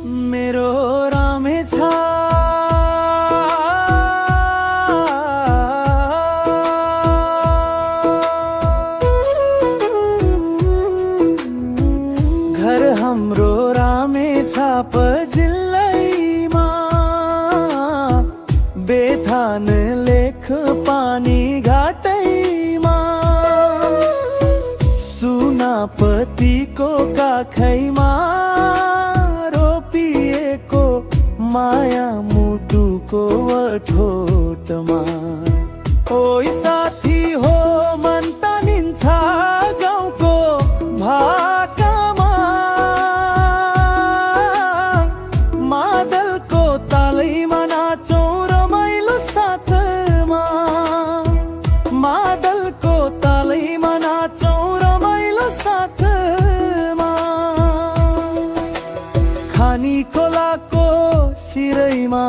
मेरो रामेछ घर हाम्रो रामेछाप जिल्लैमा बेथान लेख पानी घाटैमा सुनापतिको काखैमा रोपिएको माया मुटुको ठोटमा ओइ साथी हो मन तानिन्छ गाउँको भाकामा मादलको तालैमा नाचौँ रमाइलो साथमा मादलको तालैमा नाचौँ रमाइलो साथमा खानी खोलाको सिरैमा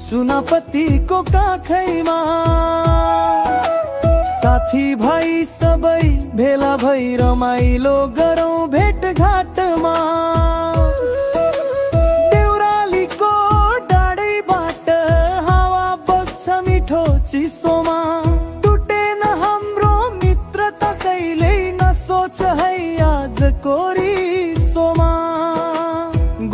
सुनापतिको काखैमा साथी भाइ सबै भेला भई रमाइलो गरौँ भेटघाटमा देउरालीको डाँडैबाट हावा बग्छ मिठो चिसोमा टुटेन हाम्रो मित्रता कहिल्यै नसोच है आजको रिसोमा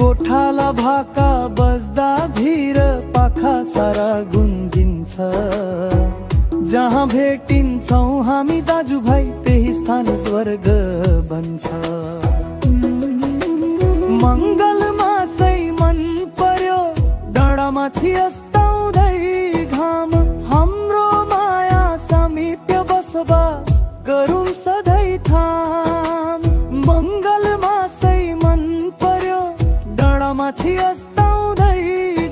गोठाला भाका बज्दा भिर पाखा सारा गुन्जिन्छ जहाँ भेटिन्छौँ हामी दाजुभाइ त्यही स्थान स्वर्ग बन्छ मङ्गलमासै मन पर्यो डाँडामाथि अस्ताउँदै घाम हाम्रो माया सामिप्य बसोबास गरौँ सधैँ थाम मङ्गलमासै मन पर्यो डाँडामाथि अस्ताउँदै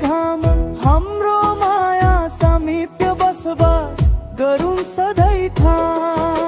घाम हाम्रो माया सामिप्य बसोबास गरौँ सधैँ थाम